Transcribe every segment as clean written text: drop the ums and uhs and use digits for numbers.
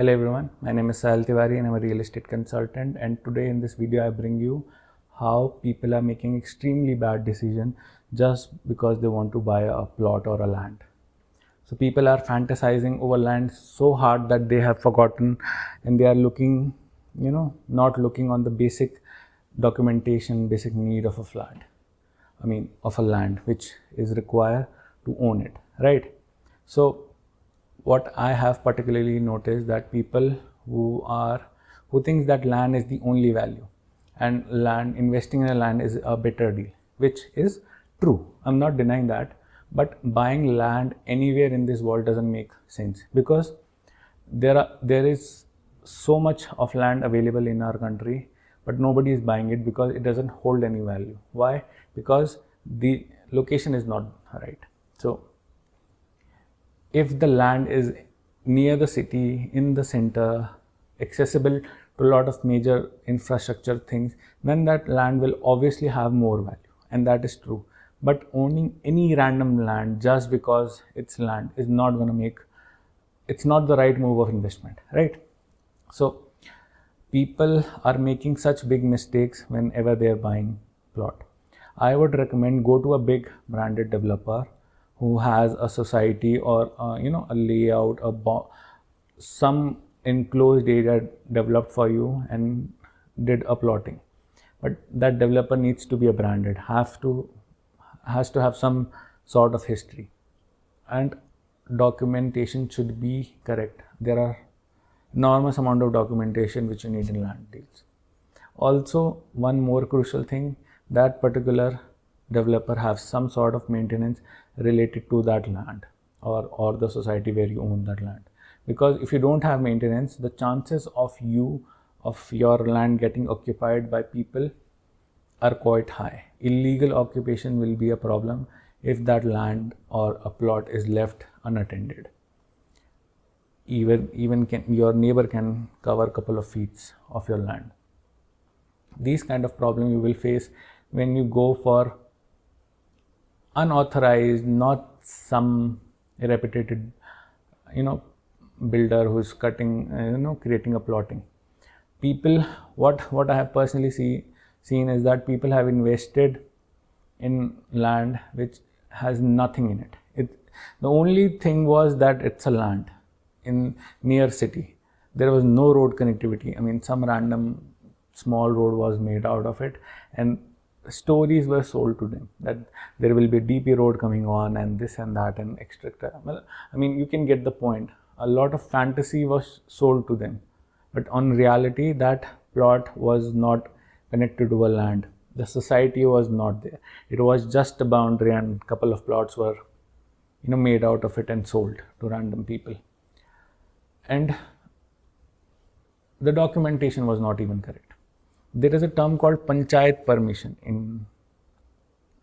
Hello everyone, my name is Sahil and I'm a real estate consultant, and today in this video I bring you how people are making extremely bad decision just because they want to buy a plot or a land. So people are fantasizing over land so hard that they have forgotten, and they are looking, not looking on the basic documentation, basic need of a flat. Of a land which is required to own it, right? So what I have particularly noticed that people who thinks that land is the only value, and land investing in a land is a better deal, which is true. I'm not denying that, but buying land anywhere in this world doesn't make sense, because there is so much of land available in our country, but nobody is buying it because it doesn't hold any value. Why? Because the location is not right. So if the land is near the city, in the center, accessible to a lot of major infrastructure things, then that land will obviously have more value, and that is true. But owning any random land just because it's land is not going to make, it's not the right move of investment, right? So people are making such big mistakes whenever they are buying plot. I would recommend go to a big branded developer who has a society or a layout, some enclosed area developed for you and did a plotting. But that developer needs to be a branded, has to have some sort of history, and documentation should be correct. There are enormous amount of documentation which you need in land deals. Also, one more crucial thing, that particular developer have some sort of maintenance related to that land or the society where you own that land. Because if you don't have maintenance, the chances of your land getting occupied by people are quite high. Illegal occupation will be a problem if that land or a plot is left unattended. Even your neighbor can cover a couple of feet of your land. These kind of problem you will face when you go for unauthorized, not some reputed, builder who's creating a plotting. People, what I have personally seen is that people have invested in land which has nothing in it. The only thing was that it's a land in near city. There was no road connectivity. Some random small road was made out of it, and stories were sold to them that there will be a DP road coming on and this and that and etc. You can get the point. A lot of fantasy was sold to them, but on reality that plot was not connected to a land. The society was not there. It was just a boundary, and couple of plots were made out of it and sold to random people. And the documentation was not even correct. There is a term called panchayat permission in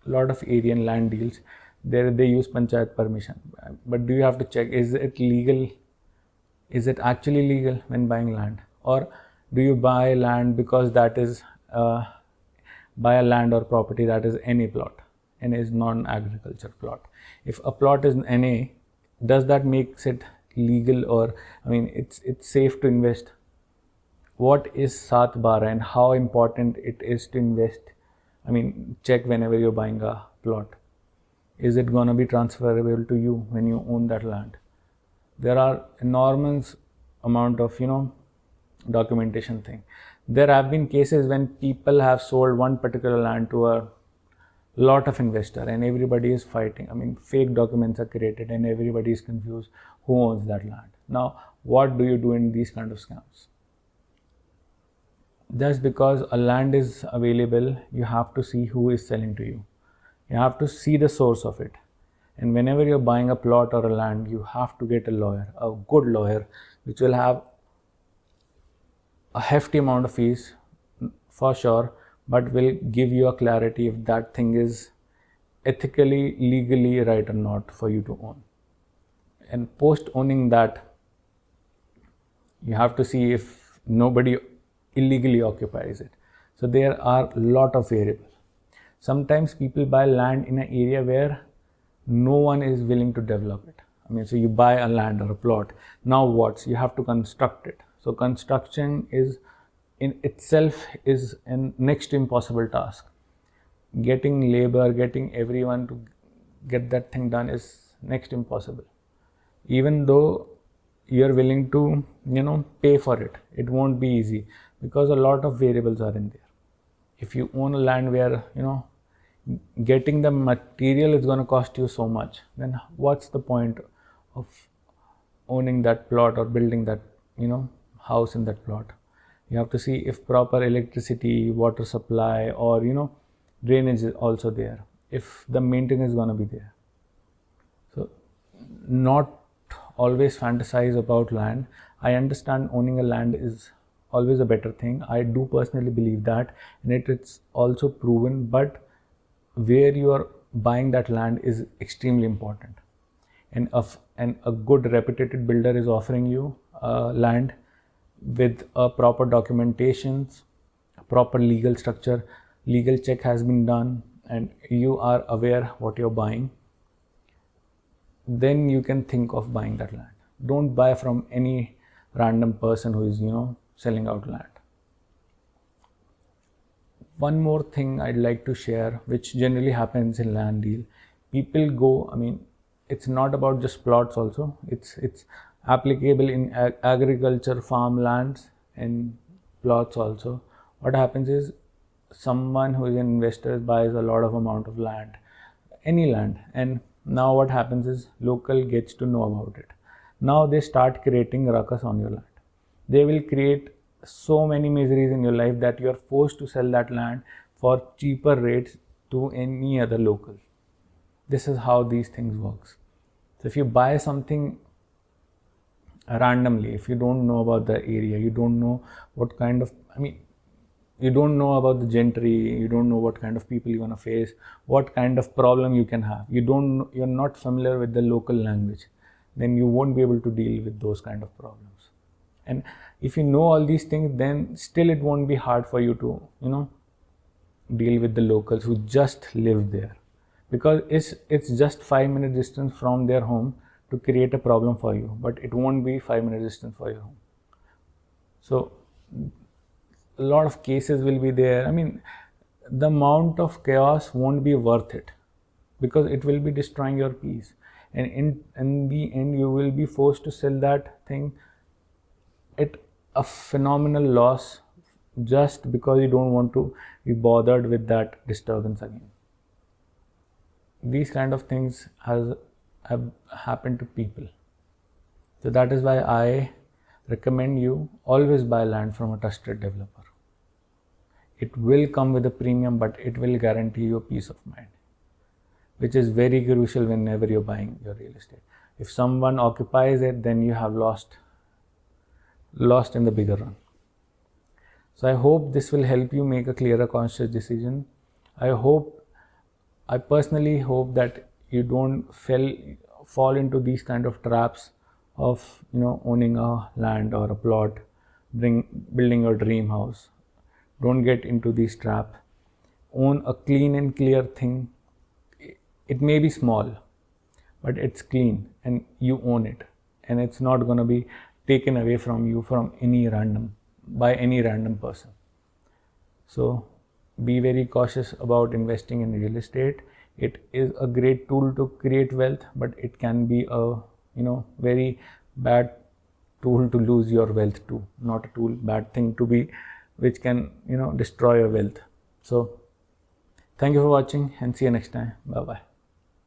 a lot of area and land deals. There they use panchayat permission, but do you have to check, is it legal? Is it actually legal when buying land? Or do you buy land because that is buy a land or property that is any plot and is non-agriculture plot? If a plot is NA, does that makes it legal? Or it's safe to invest? What is Sat Bara and how important it is to invest? Check whenever you're buying a plot. Is it gonna be transferable to you when you own that land? There are enormous amount of documentation thing. There have been cases when people have sold one particular land to a lot of investor, and everybody is fighting. Fake documents are created and everybody is confused who owns that land. Now, what do you do in these kind of scams? Just because a land is available, you have to see who is selling to you. You have to see the source of it. And whenever you're buying a plot or a land, you have to get a lawyer, a good lawyer, which will have a hefty amount of fees for sure, but will give you a clarity if that thing is ethically, legally right or not for you to own. And post owning that, you have to see if nobody illegally occupies it. So there are a lot of variables. Sometimes people buy land in an area where no one is willing to develop it. I mean, so you buy a land or a plot. Now what? You have to construct it. So construction is in itself is an next impossible task. Getting labor, getting everyone to get that thing done is next impossible. Even though you're willing to, pay for it, it won't be easy because a lot of variables are in there. If you own a land where, getting the material is going to cost you so much, then what's the point of owning that plot or building that, house in that plot? You have to see if proper electricity, water supply, or, drainage is also there, if the maintenance is going to be there. So not always fantasize about land. I understand owning a land is always a better thing. I do personally believe that, and it's also proven, but where you are buying that land is extremely important. And a good reputed builder is offering you land with a proper documentations, a proper legal structure, legal check has been done, and you are aware what you're buying, then you can think of buying that land. Don't buy from any random person who is, selling out land. One more thing I'd like to share, which generally happens in land deal. People go, it's not about just plots also. It's applicable in agriculture, farmlands, and plots also. What happens is someone who is an investor buys a lot of amount of land, any land, and now what happens is local gets to know about it. Now they start creating ruckus on your land. They will create so many miseries in your life that you are forced to sell that land for cheaper rates to any other local. This is how these things works. So if you buy something randomly, if you don't know about the area, you don't know what kind of, you don't know about the gentry, you don't know what kind of people you're going to face, what kind of problem you can have, you're not familiar with the local language, then you won't be able to deal with those kind of problems. And if you know all these things, then still it won't be hard for you to, deal with the locals who just live there, because it's just 5 minute distance from their home to create a problem for you, but it won't be 5 minute distance for your home. So a lot of cases will be there. The amount of chaos won't be worth it, because it will be destroying your peace, and in the end you will be forced to sell that thing at a phenomenal loss, just because you don't want to be bothered with that disturbance again. These kind of things have happened to people. So that is why I recommend you always buy land from a trusted developer. It will come with a premium, but it will guarantee you peace of mind, which is very crucial whenever you're buying your real estate. If someone occupies it, then you have lost in the bigger run. So I hope this will help you make a clearer, conscious decision. I personally hope that you don't fall into these kind of traps of owning a land or a plot, building your dream house. Don't get into this trap. Own a clean and clear thing. It may be small, but it's clean and you own it, and it's not going to be taken away from you by any random person. So be very cautious about investing in real estate. It is a great tool to create wealth, but it can be a very bad tool to lose your wealth too. Not a tool, bad thing to be, which can destroy your wealth. So thank you for watching, and see you next time. Bye bye.